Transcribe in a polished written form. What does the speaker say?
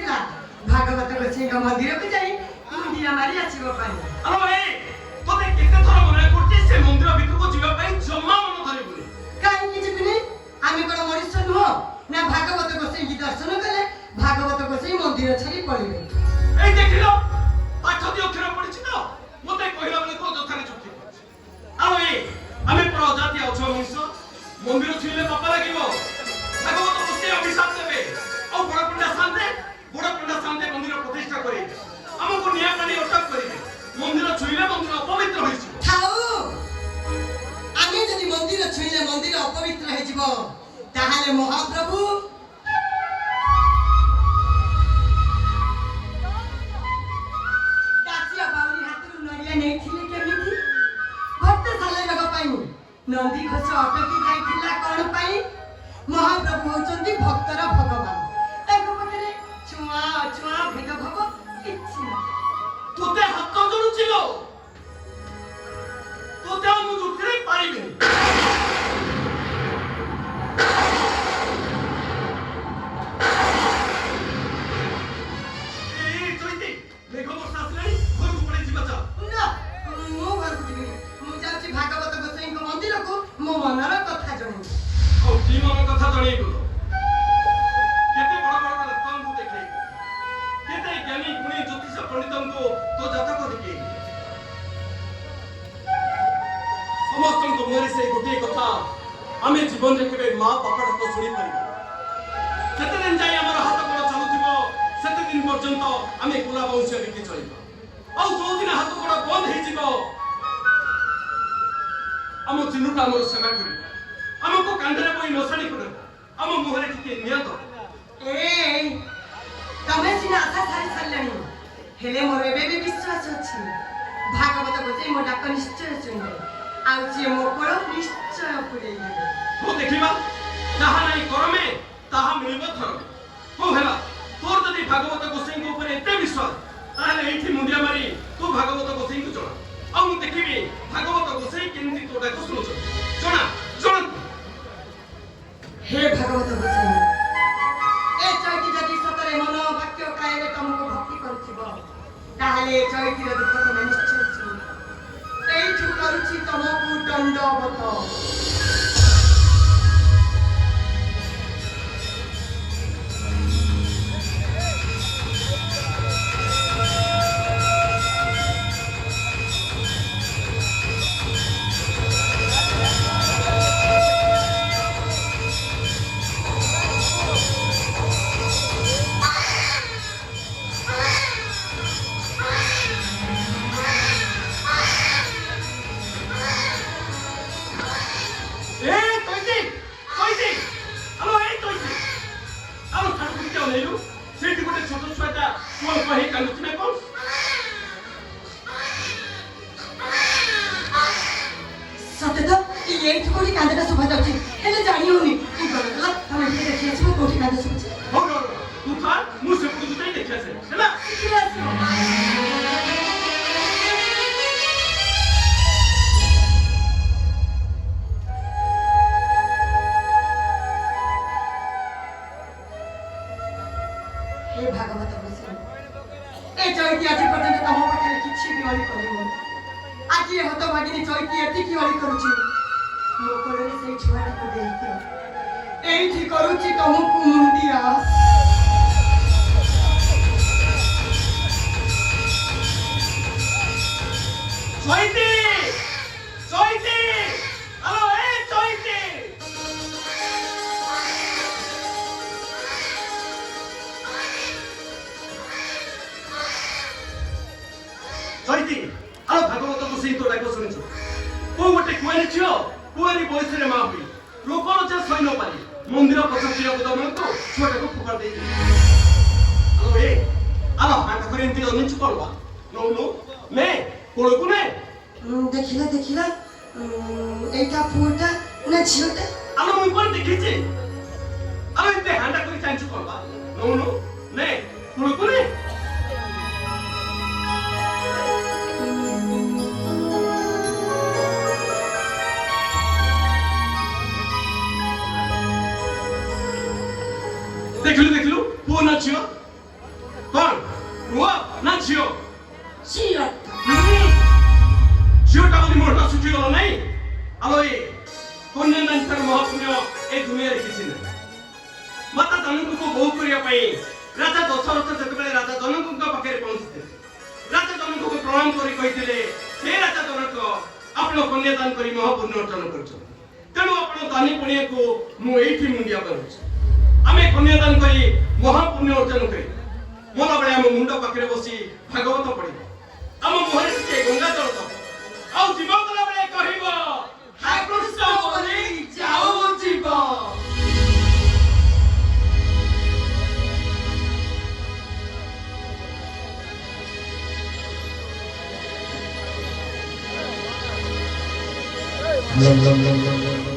ଆସିଥିଲା ଭାଗବତ ଗୋସାଇଙ୍କ ମନ୍ଦିରକୁ ଯାଇ ମୁଣ୍ଡିଆ ମାରି ଆସିବା ପାଇଁ। ଆଲୋ ଏ ତତେ କେତେ ଥର ମନା କରୁଛି ସେ ମନ୍ଦିର ଭିତରକୁ ଯିବା ପାଇଁ ଜମା ମନ ଧରିବୁନି। କାହିଁକି ଯିବିନି? ଆମେ କଣ ମଣିଷ ନୁହଁ ନା ଭାଗବତ ଗୋସାଇଙ୍କୁ ଦର୍ଶନ କଲେ ଭାଗବତ ଗୋସାଇ ମନ୍ଦିର ଛାଡି ପଳେଇବେ। এই দেখিল পাঠ দি অক্ষর পড়িছি তো মতে কইলা বলে তো যথারে চুক্তি করছি। আলো এই আমি পর জাতি অছ মনুষ্য মন্দির ছিলে পাপা লাগিব ভাগবত গোসাই অভিশাপ দেবে আর বড় পণ্ডা শান্তে মন্দির প্রতিষ্ঠা করে আমাকে নিয়া কালি অটক করিবে মন্দির ছুইলে মন্দির অপবিত্র হইছি। থাও আমি যদি মন্দির ছুঁইলে মন্দির অপবিত্র হয়ে যাব তাহলে মহাপ্রভু नंदी घोष अटकी जाइथिला कोन पाई महाप्रभु होचंती भक्तर भगवान ताको पकरे छुआ छुआ भेद भव किछि न তোতে হাত জড়ুছিল তোতে আমি যুক্তিরে পারিবি এই চইতে মেঘ বর্ষা আসলে ঘরକୁ পড়ে ଯିବା চা না মো ঘরକୁ ଯିବି মু যাচ্ছি ভাগবত গোসাইଙ୍କ মন্দিরକୁ মো মনର কথা জଣେଇ ଆଉ କି ମନ କଥା ଜଣେଇବୁ କେତେ ବଡ଼ ବଡ଼ ରତ୍ନଙ୍କୁ ଦେଖେଇ କେତେ ଜ୍ଞାନୀ ଗୁଣୀ ଜ୍ୟୋତିଷ ପଣ୍ଡିତଙ୍କୁ ତୋ ଜାତକ ଦେଖେଇ ସମସ୍ତଙ୍କ ମୁହଁରେ ସେଇ ଗୋଟିଏ କଥା ଆମେ ଜୀବନରେ କେବେ ମା ବାପା ଡାକ ଶୁଣିପାରିବା ଯେତେ ଦିନ ଯାଇ ଆମର ହାତ ଗୋଡ଼ ଚାଲୁଥିବ ସେତେ ଦିନ ପର୍ଯ୍ୟନ୍ତ ଆମେ କୁଲା ବଂଶ ବିକି ଚଳିବା ଆଉ ଯୋଉଦିନ ହାତ ଗୋଡ଼ ବନ୍ଦ ହେଇଯିବ ଆମ ଚିହ୍ନଟା ଆମର ସେବା କରିବ ଆମକୁ କାନ୍ଧରେ ବହି ନସାଣି କରିବ ଆମ ମୁହଁରେ ଟିକେ ନିଅନ୍ତ ଏ ତମେ ସିନା ଆଶା ଛାଡ଼ି ସାରିଲାଣି ହେଲେ ମୋର ଏବେ ବି ବିଶ୍ୱାସ ଅଛି ଭାଗବତ ଗୋସାଇ ମୋ ଡାକ ନିଶ୍ଚୟ ଶୁଣିବେ ଆଉ ସିଏ ମୋ କୋଳ ନିଶ୍ଚୟ ପୁରେଇ ଦେବେ। ହଉ ଦେଖିବା ଯାହା ନାହିଁ କରମେ ତାହା ମିଳିବ ଧରମେ। ହଉ ହେଲା ତୋର ଯଦି ଭାଗବତ ଗୋସାଇଙ୍କ ଉପରେ ଏତେ ବିଶ୍ୱାସ ତାହେଲେ ଏଇଠି ମୁଣ୍ଡିଆ ମାରି ତୁ ଭାଗବତ ଗୋସାଇଙ୍କୁ ଜଣା ଆଉ ମୁଁ ଦେଖିବି ଭାଗବତ ଗୋସାଇ କେମିତି ତୋ ଡାକ ଶୁଣୁଛନ୍ତି ଜଣା ଜଣା हे भगवत गोसाई ए चैती जदि सतरे मन वाक्य कायरे तुमको भक्ति करुथिब ताहले चैतीर दुख तुम निश्चय सुन एठु करूछि तुमको दंडवत हे भागवत गोसाई ए चैती आज पर्यंत तम पाखरे किछि भी अली करिबो आज ए हत भागिनी चैती एति की अली करूछि मो कोरे से छुआटा को देइतियो एठी करूछि तमको मुंडिया चैती चैती हेलो ए चैती चैती हेलो भागवत गोसाई तो डाक शुणुछु को गोटे कुआरी छियो कुआरी बयसरे मां हुई लोकल जे सही न पारी मंदिर पछिया बुदमन को छुआटा को फुकार दे हेलो ए हेलो हाथ करे इंती अनिछु करवा नो नो मैं कोळकु ने देखिला एटा पुटा ना झियोटा हेलो मुई कोन देखिछि हेलो इंते हांडा करी चांचु करवा नो नो ने कोळकु ने देखलु देखलु पुओ ना छियो କଣ ପୁଅ ନା ଝିଅ? ଝିଅଟା। ଝିଅଟା ବୋଲି ମୋଟା ଶୁଖିଗଲ ନାଇଁ? ଆଲୋ ଏ କନ୍ୟାଦାନଙ୍କର ମହାପୁଣ୍ୟ ଏ ଦୁନିଆରେ କିଛି ନାହିଁ। ମାତା ଜନକଙ୍କୁ ବୋହୂ କରିବା ପାଇଁ ରାଜା ଦଶରଥ ଯେତେବେଳେ ରାଜା ଜନକଙ୍କ ପାଖରେ ପହଞ୍ଚିଥିଲେ, ରାଜା ଜନକଙ୍କୁ ପ୍ରଣାମ କରି କହିଥିଲେ, ହେ ରାଜା ଜନକ, ଆପଣ କନ୍ୟାଦାନ କରି ମହାପୁଣ୍ୟ ଅର୍ଜନ କରିଛନ୍ତି, ତେଣୁ ଆପଣ ଦାନି ପଣିଆକୁ ମୁଁ ଏଇଠି ମୁଣ୍ଡିଆ କରୁଛି। ଆମେ କନ୍ୟାଦାନ କରି ମହାପୁଣ୍ୟ ଅର୍ଜନ କରି ମଲାବେଳେ ଆମ ମୁଣ୍ଡ ପାଖରେ ବସି ଭାଗବତ ପଢିବ, ଆମ ମୁହଁରେ ଟିକେ ଗଙ୍ଗା ଜଳ ଦବ, ଆଉ ଯିବ ଗଲାବେଳେ କହିବ ହେ କୃଷ୍ଣ ବୋଲି ଯାଉ ଯିବ। Lum lum lum lum lum.